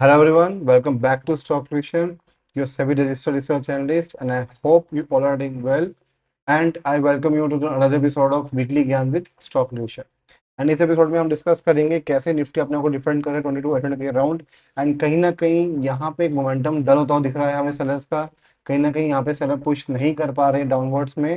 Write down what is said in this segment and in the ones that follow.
Hello everyone, welcome back to Stock Vision, your SEBI registered research analyst, and I hope you all are doing well. And I welcome you to another episode of Weekly Gyan with Stock Vision. And इस episode में हम discuss करेंगे कैसे Nifty अपने को defend करे 2200 के around. And कहीं ना कहीं यहाँ पे एक मोमेंटम डल होता हुआ दिख रहा है हमें सेलर्स का। कहीं ना कहीं यहाँ पे सेलर पुश नहीं कर पा रहे डाउनवर्ड्स में।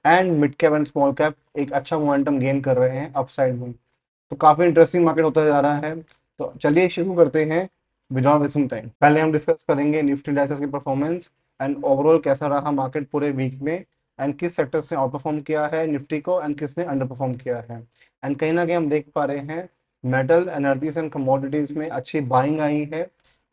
And mid cap and small cap एक अच्छा मोमेंटम गेन कर रहे हैं अपसाइड में। तो काफी इंटरेस्टिंग मार्केट होता जा रहा है। तो चलिए शुरू करते हैं विदाउट वेस्टिंग टाइम। पहले हम डिस्कस करेंगे निफ्टी इंडाइसेस की परफॉर्मेंस एंड ओवरऑल कैसा रहा मार्केट पूरे वीक में, एंड किस सेक्टर्स ने आउट परफॉर्म किया है निफ्टी को एंड किसने अंडर परफॉर्म किया है। एंड कहीं ना कहीं हम देख पा रहे हैं मेटल एनर्जीज एंड कमोडिटीज में अच्छी बाइंग आई है,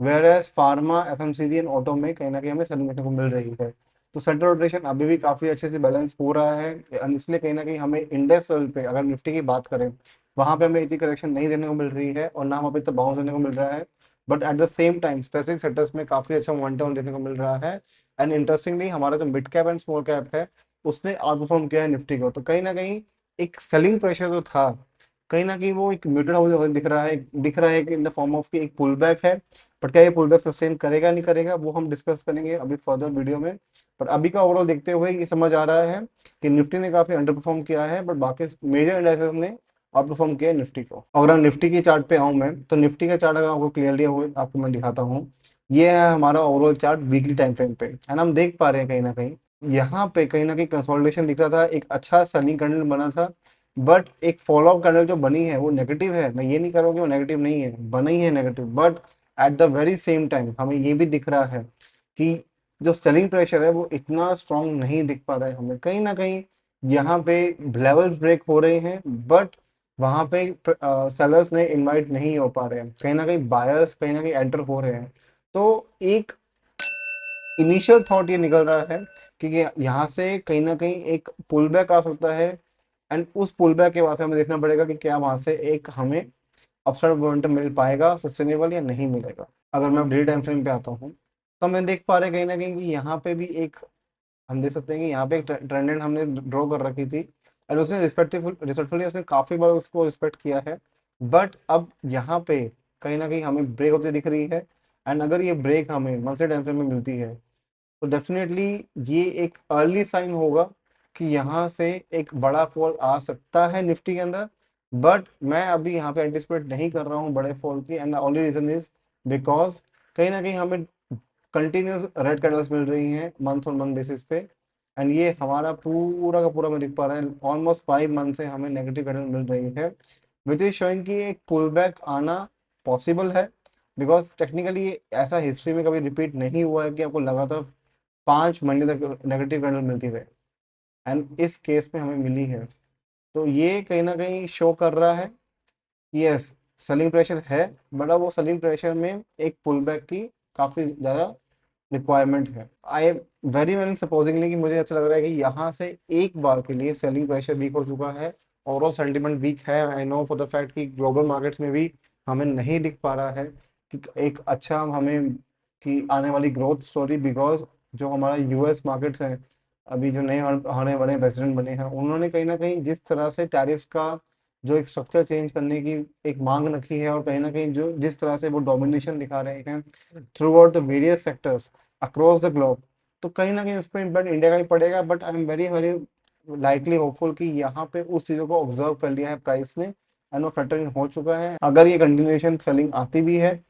whereas pharma FMCG and auto में कहीं ना कहीं हमें सेलिंग देखने को मिल रही है। तो सेंट्रल रोटेशन अभी भी काफी अच्छे से बैलेंस हो रहा है, and इसलिए कहीं ना कहीं हमें इंडेक्स लेवल पे अगर निफ्टी की बात करें वहां पे हमें इतनी करेक्शन नहीं देने को मिल रही है और ना हमें इतना बाउंस देने को मिल रहा है। But at the same time specific sectors में काफी अच्छा मोमेंटम देखने को मिल रहा है। एंड इंटरेस्टिंगली हमारा जो mid cap and small cap है उसने आउट परफॉर्म किया है निफ्टी को। तो कहीं ना कहीं एक सेलिंग प्रेशर जो था कहीं ना कहीं वो एक म्यूटेड हाउस दिख रहा है कि इन द फॉर्म ऑफ की एक पुल बैक है। बट क्या ये पुल बैक सस्टेन करेगा नहीं करेगा वो हम डिस्कस करेंगे अभी फर्दर वीडियो में। बट अभी का ओवरऑल देखते हुए ये समझ आ रहा है कि निफ्टी ने काफी अंडर परफॉर्म किया है, बट बाकी मेजर इंडाइसेस ने आउट परफॉर्म किया है निफ्टी को। अगर हम निफ्टी की चार्ट पे आऊँ मैं, तो निफ्टी का चार्ट अगर आपको क्लियरली आपको मैं दिखाता हूँ। ये है हमारा overall chart weekly time frame पे, एंड हम देख पा रहे हैं कहीं ना कहीं यहाँ पे कहीं ना कहीं कंसोलिडेशन दिख रहा था, एक अच्छा सेलिंग कैंडल बना था। बट एक फॉलो अप कैंडल जो बनी है वो नेगेटिव है। मैं ये नहीं कह रहा हूँ कि वो नेगेटिव नहीं है, बनी है negative, but at the very same time हमें ये भी दिख रहा है कि जो सेलिंग प्रेशर है वो इतना स्ट्रांग नहीं दिख पा रहा है हमें। कहीं ना कहीं यहाँ पे लेवल्स ब्रेक हो रहे हैं, बट वहां पे सेलर्स ने इनवाइट नहीं हो पा रहे हैं। कहीं ना कहीं बायर्स कहीं ना कहीं एंटर हो रहे हैं। तो एक इनिशियल थॉट ये निकल रहा है कि यहाँ से कहीं ना कहीं एक पुल बैक आ सकता है। एंड उस पुल बैक के बाद हमें देखना पड़ेगा कि क्या वहां से एक हमें अपसाइड मोमेंटम मिल पाएगा सस्टेनेबल या नहीं मिलेगा। अगर मैं डेली टाइम फ्रेम पे आता हूँ तो मैं देख पा रहे कहीं ना कहीं कि यहाँ पे भी एक हम देख सकते हैं कि यहाँ पे एक ट्रेंड लाइन हमने ड्रॉ कर रखी थी, और उसने रिस्पेक्टफुली उसने काफी बार उसको रिस्पेक्ट किया है। बट अब यहाँ पे कहीं ना कहीं हमें ब्रेक होती दिख रही है। एंड अगर ये ब्रेक हमें मंथली टाइम फ्रेम में मिलती है तो डेफिनेटली ये एक अर्ली साइन होगा कि यहाँ से एक बड़ा फॉल आ सकता है निफ्टी के अंदर। बट मैं अभी यहाँ पे एंटिसिपेट नहीं कर रहा हूँ बड़े फॉल की, and the only reason is because कहीं ना कहीं हमें कंटिन्यूस रेड कैंडल्स मिल रही हैं मंथ ऑन मंथ बेसिस पे। एंड ये हमारा पूरा का पूरा मैं दिख पा रहा है ऑलमोस्ट 5 मंथ से हमें नेगेटिव कैंडल मिल रही है, विच इज शोइंग कि एक पुल बैक आना पॉसिबल है। बिकॉज टेक्निकली ऐसा हिस्ट्री में कभी रिपीट नहीं हुआ है कि आपको लगातार 5 महीने तक नेगेटिव कैंडल मिलती रहे, एंड इस केस में हमें मिली है। तो ये कहीं ना कहीं शो कर रहा है कि यस सेलिंग प्रेशर है, बट अब वो सेलिंग प्रेशर में एक पुल बैक की काफी ज्यादा रिक्वायरमेंट है। आई वेरी वेरी सपोजिंगली कि मुझे अच्छा लग रहा है कि यहाँ से एक बार के लिए सेलिंग प्रेशर वीक हो चुका है, ओवरऑल सेंटिमेंट वीक है। I know for the fact कि ग्लोबल मार्केट्स में भी हमें नहीं दिख पा रहा है कि एक अच्छा हमें कि आने वाली ग्रोथ स्टोरी। बिकॉज जो हमारा यूएस मार्केट्स हैं, अभी जो नए आने वाले प्रेसिडेंट बने हैं उन्होंने कहीं ना कहीं जिस तरह से टैरिफ्स का जो एक स्ट्रक्चर चेंज करने की एक मांग रखी है, और कहीं ना कहीं जो जिस तरह से वो डोमिनेशन दिखा रहे हैं through out the various sectors across the globe, तो कहीं ना कहीं उस पर इम्पैक्ट इंडिया का ही पड़ेगा। But I am very very likely hopeful कि यहाँ पे उस चीज़ों को ऑब्जर्व कर लिया है प्राइस ने, एंड वो फैक्टर इन हो चुका है। अगर ये कंटिन्यूएशन सेलिंग आती भी है,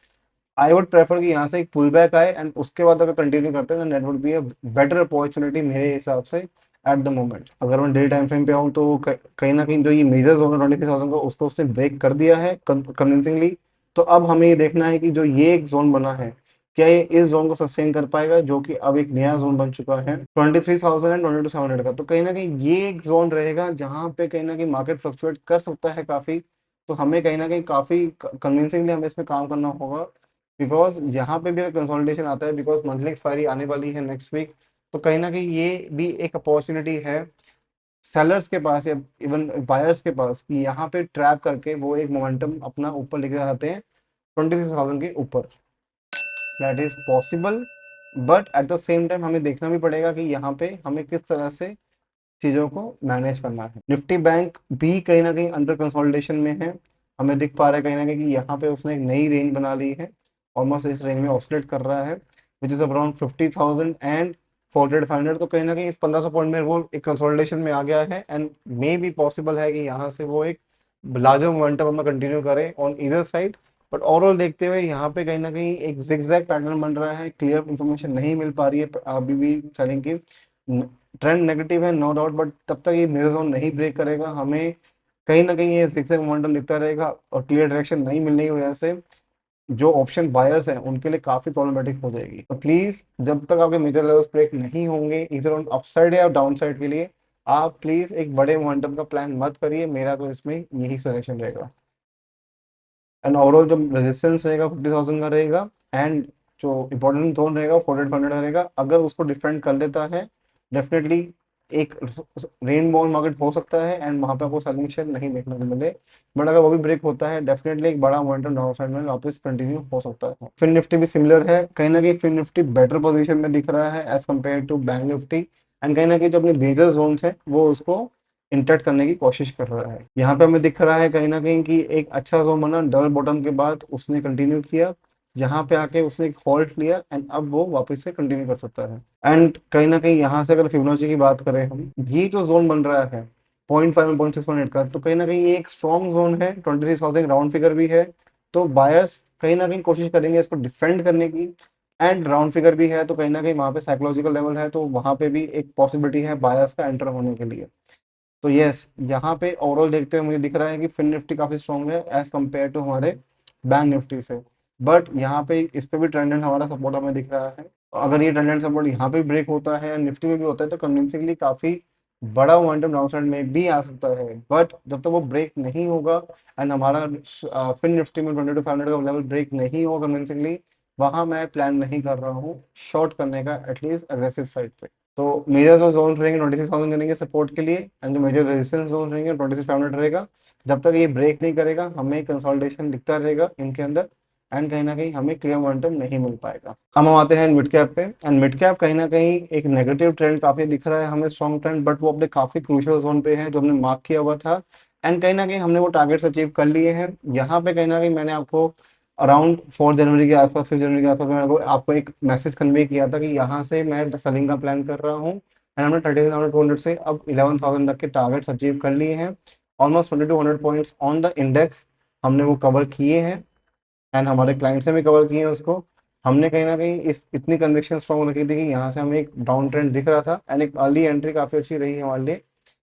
आई वुड प्रेफर कि यहाँ से एक पुल बैक आए एंड उसके बाद अगर कंटिन्यू करते हैं तो net would be a better opportunity मेरे हिसाब से एट द मोमेंट। अगर मैं डेली टाइम फ्रेम पे आऊँ तो कहीं ना कहीं जो ये मेजर जोन है 23,000 का उसको उसने ब्रेक कर दिया है कन्विंसिंगली। तो अब हमें ये देखना है कि जो ये एक जोन बना है क्या ये इस जोन को सस्टेन कर पाएगा, जो कि अब एक नया जोन बन चुका है 23,000 एंड 22,700 का। तो कहीं ना कहीं ये एक जोन रहेगा जहां पे कहीं ना कहीं मार्केट फ्लक्चुएट कर सकता है काफी। तो हमें कहीं ना कहीं काफी कन्विंसिंगली हमें इसमें काम करना होगा, बिकॉज यहाँ पे भी कंसोलिडेशन आता है बिकॉज मंथली एक्सपायरी आने वाली है नेक्स्ट वीक। तो कहीं ना कहीं ये भी एक अपॉर्चुनिटी है सेलर्स के पास या इवन बायर्स के पास कि यहाँ पे ट्रैप करके वो एक मोमेंटम अपना ऊपर लेके जाते हैं 26,000 के ऊपर। That is possible, but at the same time हमें देखना भी पड़ेगा कि यहाँ पे हमें किस तरह से चीजों को मैनेज करना है। निफ्टी बैंक भी कहीं ना कहीं अंडर कंसोलिडेशन में है। हमें दिख पा रहा है कहीं ना कहीं कि यहाँ पे उसने एक नई रेंज बना ली है ऑलमोस्ट इस रेंज में ऑसिलेट कर रहा है, विच इज अराउंड 50,000 एंड 400-500। तो कहीं ना कहीं इस 1500 पॉइंट में वो एक कंसोलिडेशन में आ गया है, एंड मे भी पॉसिबल है कि यहाँ से वो एक लार्जर मोमेंटम अपना कंटिन्यू करे on either side. But overall देखते हुए यहाँ पे कहीं ना कहीं एक जिगजैग पैटर्न बन रहा है, क्लियर इन्फॉर्मेशन नहीं मिल पा रही है अभी भी सेलिंग की। ट्रेंड नेगेटिव है नो डाउट, बट तब तक ये मेजर जोन नहीं ब्रेक करेगा, हमें कहीं ना कहीं ये जिगजैग मोमेंटम दिखता रहेगा, और क्लियर डायरेक्शन नहीं मिलने की वजह से जो ऑप्शन बायर्स हैं उनके लिए काफी प्रॉब्लमेटिक हो जाएगी। तो प्लीज जब तक आपके मेजर लेवल्स ब्रेक नहीं होंगे इधर ऑन अपसाइड या डाउन साइड के लिए, आप प्लीज एक बड़े मोमेंटम का प्लान मत करिए, मेरा तो इसमें यही सजेशन रहेगा। एंड ओवरऑल जो रेजिस्टेंस रहेगा 50,000 का रहेगा, एंड जो इंपॉर्टेंट जोन रहेगा 400-500 रहेगा, अगर उसको डिफेंड कर लेता है डेफिनेटली एक रेन बाउंड मार्केट हो सकता है, एंड वहां पे आपको सेलिंग शेयर नहीं देखने को मिले। बट अगर वो भी ब्रेक होता है डेफिनेटली एक बड़ा मोमेंटम डाउन साइड में वापस कंटिन्यू हो सकता है। फिन निफ्टी भी सिमिलर है, कहीं ना कहीं फिन निफ्टी बेटर पोजीशन में दिख रहा है as compared to Bank Nifty, and कहीं ना कहीं जो अपने मेजर जोन है वो उसको इंटरप्ट करने की कोशिश कर रहा है। यहाँ पे हमें दिख रहा है कहीं ना कहीं कि एक अच्छा जोन बना डबल बॉटम के बाद उसने कंटिन्यू किया, यहाँ पे आके उसने एक हॉल्ट लिया, एंड अब वो वापस से कंटिन्यू कर सकता है। एंड कहीं ना कहीं यहाँ से अगर फिबोनाची की बात करें हम, ये जो जोन बन रहा है 0.5 में 0.6 का, तो कहीं ना कहीं ये एक स्ट्रॉन्ग जोन है, 23,000 राउंड फिगर भी है। तो बायर्स कहीं ना कहीं कोशिश करेंगे इसको डिफेंड करने की, एंड राउंड फिगर भी है, तो कहीं ना कहीं वहाँ पे साइकोलॉजिकल लेवल है, तो वहाँ पे भी एक पॉसिबिलिटी है बायर्स का एंटर होने के लिए। तो यस, यहाँ पे ओवरऑल देखते हुए मुझे दिख रहा है कि फिन निफ्टी काफी स्ट्रॉन्ग है एज कम्पेयर टू हमारे बैंक निफ्टी से। बट यहाँ पे इस पे भी ट्रेंड एंड हमारा सपोर्ट हमें दिख रहा है। अगर ये ट्रेंड एंड सपोर्ट यहाँ पे ब्रेक होता है, निफ्टी में भी होता है, तो कन्विंसिंगली काफी बड़ा मोमेंटम डाउन साइड में भी आ सकता है। बट जब तक वो ब्रेक नहीं होगा, एंड हमारा फिन निफ्टी में 22,500 का लेवल ब्रेक नहीं होगा कन्विंसिंगली, वहां मैं प्लान नहीं कर रहा हूँ शॉर्ट करने का, एटलीस्ट अग्रेसिव साइड पे। तो मेजर जो जोन रहेंगे 26,000 रहेंगे सपोर्ट के लिए, एंड जो मेजर रेजिस्टेंस जोन रहेंगे 26,500 रहेगा। जब तक ये ब्रेक नहीं करेगा हमें कंसोलिडेशन दिखता रहेगा इनके अंदर, एंड कहीं ना कहीं हमें क्लियर मोमेंटम नहीं मिल पाएगा। अब हम आते हैं मिड कैप पे, एंड मिड कैप कहीं ना कहीं एक नेगेटिव ट्रेंड काफी दिख रहा है हमें, स्ट्रॉन्ग ट्रेंड, बट वो अपने काफी क्रूशियल जोन पे है जो हमने मार्क किया हुआ था, एंड कहीं ना कहीं हमने वो टारगेट्स अचीव कर लिए हैं। यहाँ पे कहीं ना कहीं मैंने आपको अराउंड 4 जनवरी के आसपास, 5 जनवरी के आसपास मैंने आपको एक मैसेज कन्वे किया था कि यहाँ से मैं सेलिंग का प्लान कर रहा हूँ, एंड हमने 13,200 से अब 11,000 तक के टारगेट्स अचीव कर लिए हैं। Almost 2200 points on the index हमने वो कवर किए हैं, एंड हमारे क्लाइंट्स ने भी कवर किए हैं उसको। हमने कहीं ना कहीं इस इतनी कन्विक्शन स्ट्रॉन्ग रखी थी कि यहाँ से हमें एक डाउन ट्रेंड दिख रहा था, एंड एक अर्ली एंट्री काफी अच्छी रही है हमारे लिए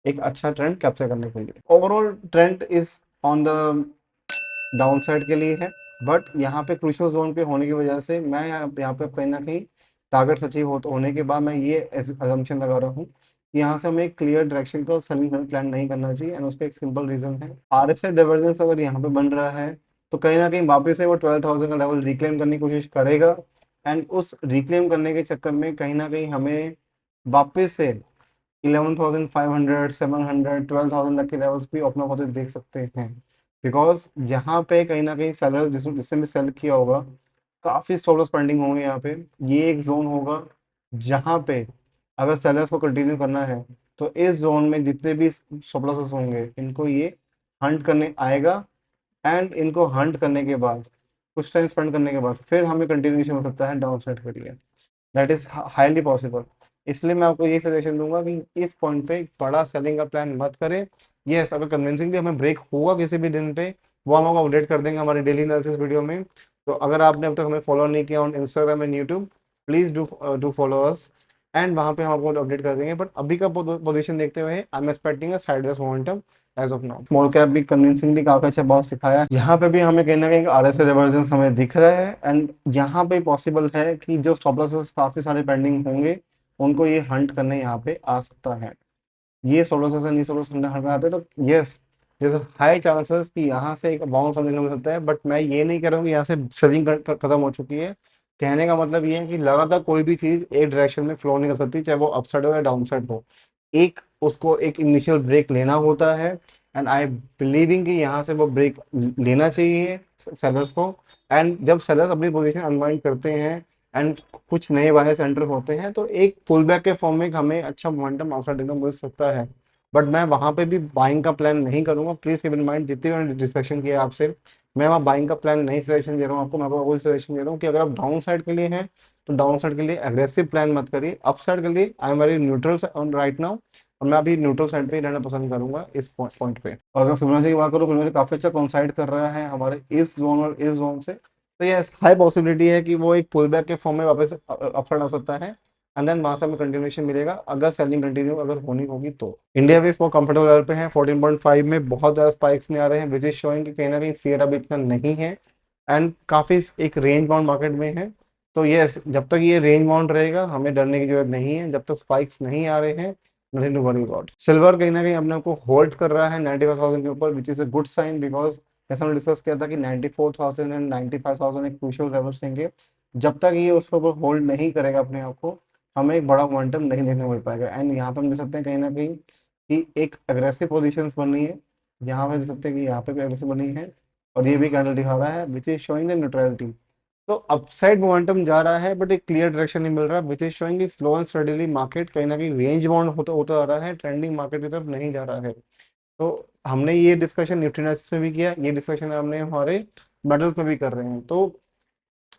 एक अच्छा ट्रेंड कैप्चर करने के लिए। Overall trend is on the down side के लिए है, बट यहाँ पे क्रूशियल जोन पे होने की वजह से मैं यहाँ पे कहीं ना कहीं टारगेट अचीव होने के बाद मैं ये अजम्पशन लगा रहा हूँ कि यहाँ से हमें एक क्लियर डायरेक्शन का सेलिंग प्लान नहीं करना चाहिए, एंड उसका एक सिंपल रीजन है आरएसआई डाइवर्जेंस अगर यहाँ पे बन रहा है, तो कहीं ना कहीं वापस से वो 12,000 का लेवल रिक्लेम करने की कोशिश करेगा, एंड उस रिक्लेम करने के चक्कर में कहीं ना कहीं हमें वापस से 11,500, 700, 12,000 तक के लेवल्स भी ओपन होते देख सकते हैं। बिकॉज यहाँ पे कहीं ना कहीं सेलर्स जिसने भी सेल किया होगा काफी स्टॉप लॉस पेंडिंग होंगे यहाँ पे। ये एक जोन होगा जहाँ पे अगर सेलर्स को कंटिन्यू करना है, तो इस जोन में जितने भी स्टॉप लॉसेस होंगे इनको ये हंट करने आएगा, एंड इनको हंट करने के बाद कुछ टाइम स्पेंड करने के बाद फिर हमें कंटिन्यूशन हो सकता है डाउन साइड के लिए। That is highly possible. इसलिए मैं आपको यही सजेशन दूंगा कि इस पॉइंट पे एक बड़ा सेलिंग का प्लान मत करें। यस, अगर कन्विंसिंगली हमें ब्रेक होगा किसी भी दिन पे, वो हम आपको अपडेट कर देंगे हमारे डेली एनालिसिस वीडियो में। तो अगर आपने अब तक हमें फॉलो नहीं किया on Instagram and YouTube, please do follow us, and वहां पे हम आपको अपडेट कर देंगे। बट अभी का पोजीशन देखते हुए I am expecting a sideways momentum as of now. Small cap भी कन्विंसिंगली काफी अच्छा बाउंस दिखाया है, यहाँ पे भी हमें कहीं ना कहीं आरएसआई रिवर्जेंस हमें दिख रहा है, एंड यहाँ पे पॉसिबल है कि जो स्टॉप लॉसेस काफी सारे पेंडिंग होंगे उनको ये हंट करने यहाँ पे आ सकता है। ये स्टॉप लॉसेस नहीं स्टॉप लॉस हंट आते, तो yes there's a high chances कि यहाँ से एक बाउंस हमने मिल सकता है। बट मैं ये नहीं कह रहा हूँ कि यहाँ से सेलिंग खत्म हो चुकी है। कहने का मतलब ये है कि लगातार कोई भी चीज एक डायरेक्शन में फ्लो नहीं कर सकती, चाहे वो अपसाइड हो या डाउन साइड हो। एक उसको एक इनिशियल ब्रेक लेना होता है, एंड आई बिलीविंग कि यहाँ से वो ब्रेक लेना चाहिए सेलर्स को। एंड जब सेलर्स अपनी पोजीशन अनवाइंड करते हैं एंड कुछ नए बायर्स एंटर होते हैं, तो एक पुल बैक के फॉर्म में हमें अच्छा मोमेंटम आउटसाइड एकदम मिल सकता है। बट मैं वहां पे भी बाइंग का प्लान नहीं करूंगा। प्लीज कीप इन माइंड, जितनी मैंने डिस्कशन किया आपसे, मैं वहाँ बाइंग का प्लान नहीं सजेशन दे रहा हूँ आपको। मैं आपको वही सजेशन दे रहा हूँ कि अगर आप डाउन साइड के लिए हैं तो डाउन साइड के लिए एग्रेसिव प्लान मत करिए। अप साइड के लिए I am very neutral on right now, और मैं अभी न्यूट्रल साइड पे ही रहना पसंद करूंगा इस पॉइंट पे। और अगर फिबोनाची की बात करूँ, फिबोनाची काफी अच्छा कोइंसाइड कर रहा है हमारे इस जोन और इस जोन से, तो ये हाई पॉसिबिलिटी है कि वो एक पुल बैक के फॉर्म में वापस अपसाइड आ सकता है, एंड देन वहां से हमें कंटिन्यूएशन मिलेगा अगर सेलिंग कंटिन्यू अगर होनी होगी तो। इंडिया भी बहुत कंफर्टेबल लेवल पे है, 14.5 में बहुत ज्यादा स्पाइक्स नहीं आ रहे हैं, विच इज शोइंग कि कहीं ना कहीं फियर अभी इतना नहीं है, एंड काफी एक रेंज बाउंड मार्केट में है। तो ये जब तक ये रेंज बाउंड रहेगा हमें डरने की जरूरत नहीं है, जब तक स्पाइक्स नहीं आ रहे हैं nothing to worry about. Silver कहीं ना कहीं अपने को होल्ड कर रहा है 95,000 के ऊपर, which is a good sign, because जैसे हमने डिस्कस किया था कि 94,000 एंड 95,000 एक क्रूशियल लेवल्स रहेंगे। जब तक ये उस पर होल्ड नहीं करेगा अपने आप को, हमें एक बड़ा मोमेंटम नहीं देखने को मिल पाएगा। एंड यहाँ पे हम देख सकते हैं कहीं ना कहीं कि एक अग्रेसिव पोजीशंस बन रही है, यहाँ पे देख सकते हैं कि यहाँ पे भी अग्रेसिव बनी है, और ये भी कैंडल दिखा रहा है विच इज शोइंग द न्यूट्रलिटी। तो अपसाइड मोमेंटम जा रहा है बट एक क्लियर डायरेक्शन नहीं मिल रहा, विच is showing slow and steadily market कहीं ना कहीं रेंज बाउंड होता होता आ रहा है, ट्रेंडिंग मार्केट की तरफ नहीं जा रहा है। तो हमने ये डिस्कशन निफ्टी एनालिसिस में भी किया, ये डिस्कशन हमने हमारे मेटल्स में भी कर रहे हैं। तो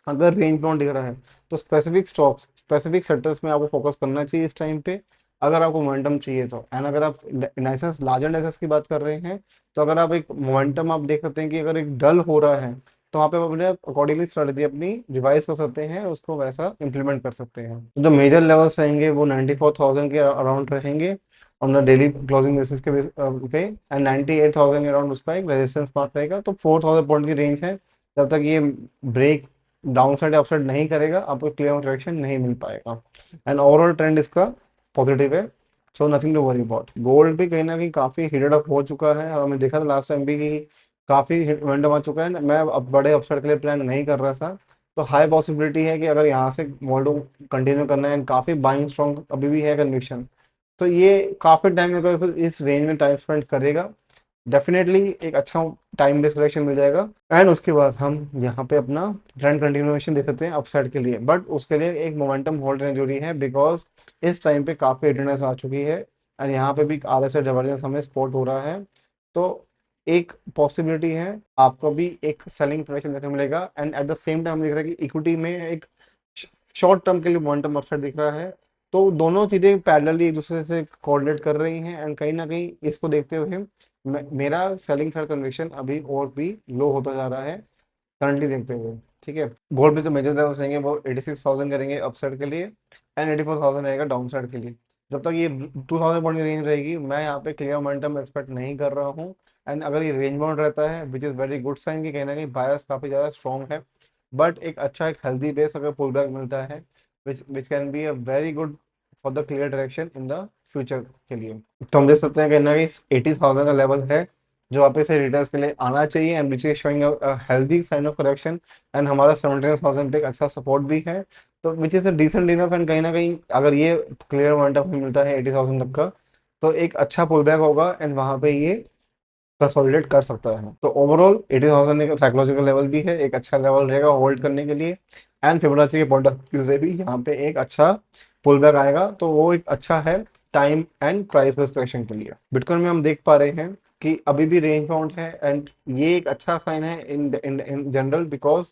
अगर रेंज बाउंड दिख रहा है तो स्पेसिफिक स्टॉक्स स्पेसिफिक सेक्टर्स में आपको फोकस करना चाहिए इस टाइम पे, अगर आपको मोमेंटम चाहिए तो। एंड अगर आप इंडाइसेस लार्जर इंडाइसेस की बात कर रहे हैं, तो अगर आप एक मोमेंटम आप देख सकते हैं कि अगर एक डल हो रहा है, तो वहाँ पे आप अपने अकॉर्डिंगली स्ट्रेटेजी अपनी रिवाइज कर सकते हैं, उसको वैसा इंप्लीमेंट कर सकते हैं। तो जो मेजर लेवल्स रहेंगे वो 94,000 के अराउंड रहेंगे on the daily closing basis के पे, एंड 98,000 के अराउंड उसका एक रेजिस्टेंस मार्क रहेगा। तो 4,000 पॉइंट की रेंज है, जब तक ये ब्रेक डाउन साइड अपसाइड नहीं करेगा आपको क्लियर डायरेक्शन नहीं मिल पाएगा। एंड ओवरऑल ट्रेंड इसका पॉजिटिव है, so nothing to worry about. Gold भी कहीं ना कहीं काफी हिटेड अप हो चुका है, और हमने देखा था लास्ट टाइम भी कि काफी मोमेंटम आ चुका है। मैं अब बड़े अपसाइड के लिए प्लान नहीं कर रहा था, तो हाई पॉसिबिलिटी है कि अगर यहाँ से मोमेंटम कंटिन्यू करना है, एंड काफी बाइंग स्ट्रॉन्ग अभी भी है कन्विक्शन, तो ये काफी टाइम अगर इस रेंज में टाइम स्पेंड करेगा, डेफिनेटली एक अच्छा टाइम बेस्ड कलेक्शन मिल जाएगा। एंड उसके बाद हम यहाँ पे अपना ट्रेंड कंटिन्यूएशन देख सकते हैं अपसाइड के लिए, बट उसके लिए एक मोमेंटम होल्ड रहना जरूरी है, बिकॉज इस टाइम पे काफी अटेंडेंस आ चुकी है, एंड यहाँ पे भी आधे से जबरदस्त हमें स्पॉट हो रहा है। तो एक पॉसिबिलिटी है आपको भी एक सेलिंग इंफॉर्मेशन देखने को मिलेगा, and at the same time दिख रहा है कि इक्विटी में एक शॉर्ट टर्म के लिए मोमेंटम अपसाइड दिख रहा है। तो दोनों चीजें पैरेलली एक दूसरे से कोऑर्डिनेट कर रही हैं, एंड कहीं ना कहीं इसको देखते हुए मेरा सेलिंग साइड कन्विक्शन अभी और भी लो होता जा रहा है करंटली देखते हुए। ठीक है, गोल्ड पे जो मेजर लेवल्स रहेंगे वो 86,000 करेंगे अपसाइड के लिए, एंड 84,000 रहेगा डाउन साइड के लिए। जब तक ये 2,000 पॉइंट की रेंज रहेगी, मैं यहाँ पे क्लियर मोमेंटम एक्सपेक्ट नहीं कर रहा हूँ। एंड अगर ये रेंज बाउंड रहता है, which is very good sign कि कहीं ना कहीं बायस काफ़ी ज़्यादा स्ट्रॉन्ग है, बट एक अच्छा एक हेल्दी बेस अगर पुल बैक मिलता है, which can be a very good for the clear direction in the future के लिए। तो हम देख सकते हैं कि ना कि 80,000 का लेवल है जो वापस से रिटर्न्स के लिए आना चाहिए, and which is showing healthy sign of correction. And हमारा 17,000 पे एक अच्छा सपोर्ट भी है, तो which is a decent enough. And कहीं ना कहीं अगर ये क्लियर मोमेंटम मिलता है 80,000 तक का, तो एक अच्छा पुल बैक होगा, एंड वहां पे ये कंसोलिडेट कर सकता है। तो ओवरऑल 80,000 एक साइकोलॉजिकल लेवल भी है, एक अच्छा लेवल रहेगा होल्ड करने के लिए। एंड फिबोनाची के पॉइंट ऑफ व्यू से भी यहाँ पे एक अच्छा पुल बैक आएगा, तो वो एक अच्छा है time and price based correction के लिए। बिटकॉइन में हम देख पा रहे हैं कि अभी भी रेंज बाउंड है, एंड ये एक अच्छा साइन है इन इन जनरल, बिकॉज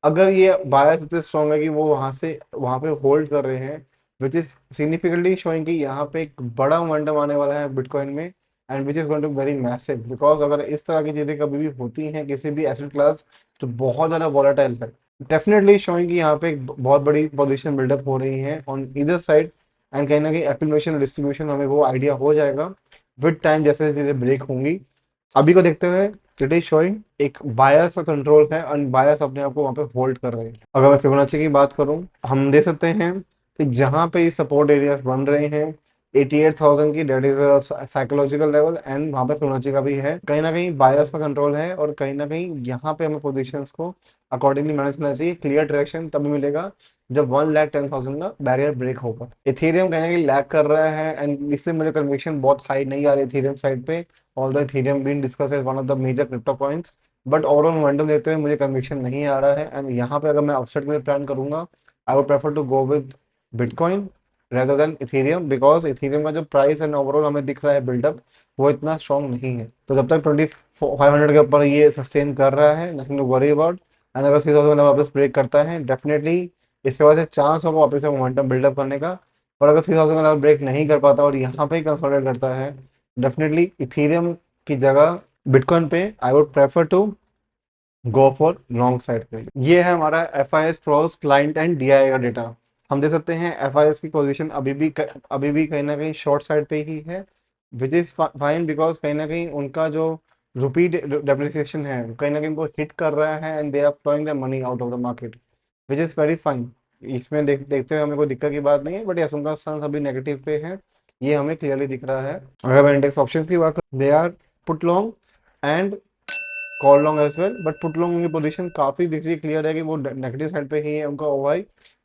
अगर ये बायस इतने स्ट्रॉन्ग है कि वो वहां से वहां पे होल्ड कर रहे हैं, विच इज सिग्निफिकेंटली शोइंग कि यहाँ पे एक बड़ा मोमेंटम आने वाला है बिटकॉइन में, and which is going to very massive. Because अगर इस तरह की चीजें कभी भी होती हैं किसी भी एसेट क्लास जो बहुत ज्यादा वॉलेटाइल है, डेफिनेटली शोइंग कि यहाँ पे एक बहुत बड़ी पोजीशन बिल्डअप हो रही है ऑन इधर साइड, एंड कहीं ना कहीं एक्यूमुलेशन डिस्ट्रीब्यूशन हमें वो आइडिया हो जाएगा विद टाइम जैसे चीजें ब्रेक होंगी। अभी को देखते हुए इट इज शोइंग एक बायस का कंट्रोल है, और बायस अपने आप को वहां पे होल्ड कर रहे हैं। अगर मैं फिबोनाची की बात करूं, हम देख सकते हैं कि जहां पे सपोर्ट एरियाज बन रहे हैं 88,000 की, that is psychological level, and वहां पे फिबोनाची का भी है, कहीं ना कहीं बायस का कंट्रोल है, और कहीं ना कहीं यहाँ पे हमें पोजिशंस को अकॉर्डिंगली मैनेज करना चाहिए। क्लियर डायरेक्शन तभी मिलेगा जब 1,10,000 का बैरियर ब्रेक होगा। इथेरियम कहीं ना कहीं लैग कर रहा है, एंड इसलिए मुझे कन्विक्शन बहुत हाई नहीं आ रही इथेरियम साइड पे, although Ethereum being discussed as one of the major crypto coins, but overall momentum देखते हुए मुझे कन्विक्शन नहीं आ रहा है। एंड यहाँ पे अगर मैं अपसाइड के लिए प्लान करूंगा, I would prefer to go with bitcoin rather than Ethereum, because Ethereum का जो प्राइस एंड ओवरऑल हमें दिख रहा है बिल्डअप वो इतना स्ट्रॉन्ग नहीं है। तो जब तक 2500 के ऊपर ये सस्टेन कर रहा है, nothing to worry about. And अगर 3000 वापस ब्रेक करता है डेफिनेटली इसके वजह से चांस होगा वापस से मोमेंटम बिल्डअप करने का। और अगर 3000 का लेवल ब्रेक नहीं कर पाता और यहाँ पे ही कंसोलिडेट करता है, डेफिनेटली इथेरियम की जगह बिटकॉइन पे I would prefer to go for long side पे। ये है हमारा F I S pros client and D I का डेटा। हम देख सकते हैं एफ आई एस की पोजीशन अभी भी कहीं ना कहीं शॉर्ट साइड पे ही है, विच इज फाइन, बिकॉज कहीं ना कहीं उनका जो रुपी डेप्रिसिएशन है कहीं ना कहीं उनको हिट कर रहा है and they are flowing the money out of the market, which is very fine. इसमें देखते हुए हमें कोई दिक्कत की बात नहीं है, बट यस उनका स्टांस अभी नेगेटिव पे है, ये हमें क्लियरली दिख रहा है। अगर मैं इंडेक्स ऑप्शन की बात करूँ, they are put long and call long as well, but put long की पोजीशन काफी दिख रही है, क्लियर है कि वो नेगेटिव साइड पे ही है उनका ओआई,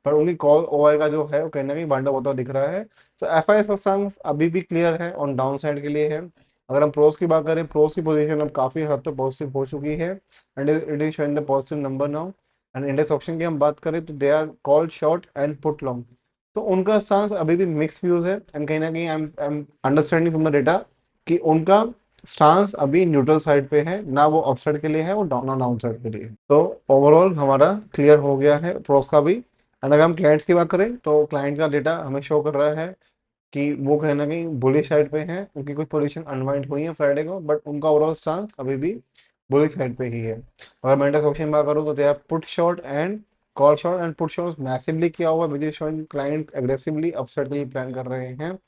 पर उनकी कॉल ओआई का जो है वो कहीं ना कहीं बांटा होता दिख रहा है। तो एफ आई एस का स्टांस अभी भी क्लियर है, ऑन डाउन साइड के लिए है। अगर हम प्रोस की बात करें, प्रोस की पोजीशन अब काफी हद तक पॉजिटिव हो चुकी है and it is showing the positive number now. And index option की हम बात करें तो they are call short and put long, तो उनका स्टांस अभी भी मिक्स व्यूज है। एंड कहीं ना कहीं I am understanding from the data कि उनका स्टांस अभी न्यूट्रल साइड पे है, ना वो अप साइड के लिए है और ना डाउन साइड के लिए। तो ओवरऑल हमारा क्लियर हो गया है प्रोस का भी। एंड अगर हम क्लाइंट्स की बात करें तो क्लाइंट का डेटा हमें शो कर रहा है कि वो कहीं ना कहीं बुलिश साइड पे है, उनकी कुछ पोजीशन अनवाइंड हुई है फ्राइडे को, बट उनका ओवरऑल स्टांस अभी भी बुलिश साइड पे ही है। अगर मैं इंडेक्स ऑप्शन की बात करूँ तो they are put short and call short, and put short massively किया हुआ, which is showing client aggressively upside के लिए प्लान कर रहे हैं।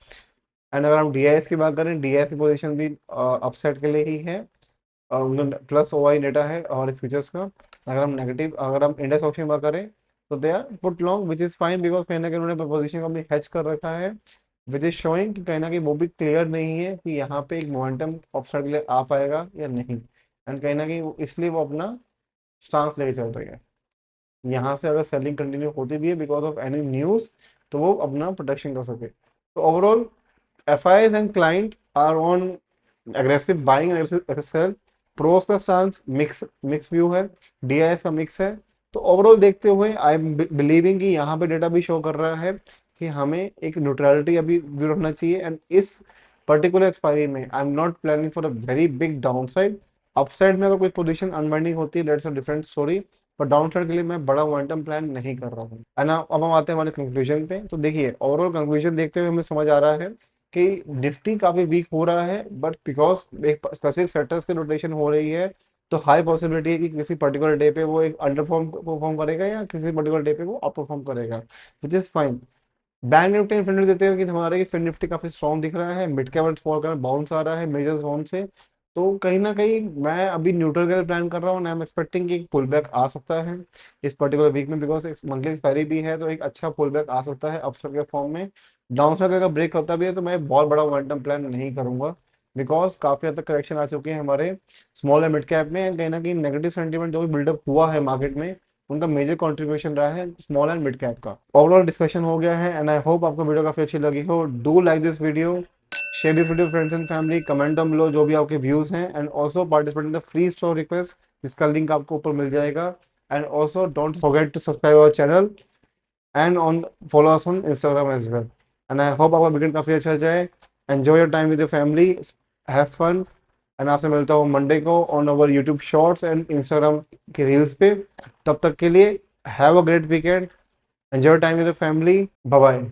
एंड अगर हम डीआईएस की बात करें, डीआईएस की पोजीशन भी अपसाइड के लिए ही है, उन्होंने प्लस ओआई डेटा है और फ्यूचर्स का। अगर हम इंडेक्स ऑप्शन में बात करें तो they are put long, which is fine, because कहीं ना कहीं उन्होंने पोजीशन को अपनी हेज कर रखा है, विच इज शोइंग कि कहीं ना कहीं वो भी क्लियर नहीं है कि यहाँ पे एक मोमेंटम अपसाइड के लिए आ पाएगा या नहीं। एंड कहीं ना कहीं इसलिए वो अपना स्टांस लेके चल रही है। यहाँ से अगर सेलिंग कंटिन्यू होती भी है बिकॉज ऑफ एनी न्यूज, तो वो अपना प्रोटेक्शन कर सके। तो overall FIs and client are on aggressive buying and aggressive sell। Pros का स्टांस मिक्स व्यू है, डीआईएस का मिक्स है। तो ओवरऑल देखते हुए आई एम बिलीविंग कि यहाँ पे डेटा भी शो कर रहा है कि हमें एक न्यूट्रलिटी अभी व्यू रखना चाहिए। एंड इस पर्टिकुलर एक्सपायरी में I am not planning for a very big down side. Upside में अगर कोई पोजीशन अनवाइंडिंग होती है दैट्स अ डिफरेंट स्टोरी, पर डाउन साइड के लिए मैं बड़ा मोमेंटम प्लान नहीं कर रहा हूँ। एंड अब हम आते हैं हमारे कंक्लूजन पे। तो देखिए ओवरऑल कंक्लूजन देखते हुए हमें समझ आ रहा है कि निफ्टी काफी वीक हो रहा है, बट बिकॉज एक स्पेसिफिक सेक्टर्स की रोटेशन हो रही है, तो हाई पॉसिबिलिटी है कि किसी पर्टिकुलर डे पे वो एक अंडर परफॉर्म करेगा या किसी पर्टिकुलर डे पे वो अप परफॉर्म करेगा, विच is fine. Bank Nifty infinity देते हुए कि हमारे फिन निफ्टी काफी स्ट्रॉन्ग दिख रहा है, mid cap and small cap bounce आ रहा है मेजर जोन से। तो कहीं ना कहीं मैं अभी न्यूट्रल का प्लान कर रहा हूँ, आई एम एक्सपेक्टिंग कि एक पुल बैक आ सकता है इस पर्टिकुलर वीक में, बिकॉज मंथली एक्सपायरी भी है, तो एक अच्छा पुल बैक आ सकता है अपसाइड के फॉर्म में। डाउन साइड अगर ब्रेक करता भी है तो मैं बहुत बड़ा मोमेंटम प्लान नहीं करूंगा, बिकॉज काफी हद तक करेक्शन आ चुके हैं हमारे स्मॉल एंड मिड कैप में। कहीं ना कहीं नेगेटिव सेंटीमेंट जो भी बिल्डअप हुआ है मार्केट में, उनका मेजर कंट्रीब्यूशन रहा है स्मॉल एंड मिड कैप का। ओवरऑल डिस्कशन हो गया है एंड आई होप आपको वीडियो काफी अच्छी लगी हो। Do like this video, share this video friends and family, comment down below जो भी आपके व्यूज हैं, and also participate in the free store request जिसका लिंक आपको ऊपर मिल जाएगा। And also don't forget to subscribe our channel and on follow us on Instagram as well. And I hope आपका वीकेंड काफी अच्छा जाए। Enjoy your time with your family, have fun. And आपसे मिलता हूँ मंडे को on our YouTube shorts and Instagram के reels पे। तब तक के लिए have a great weekend, enjoy time with your family, bye bye.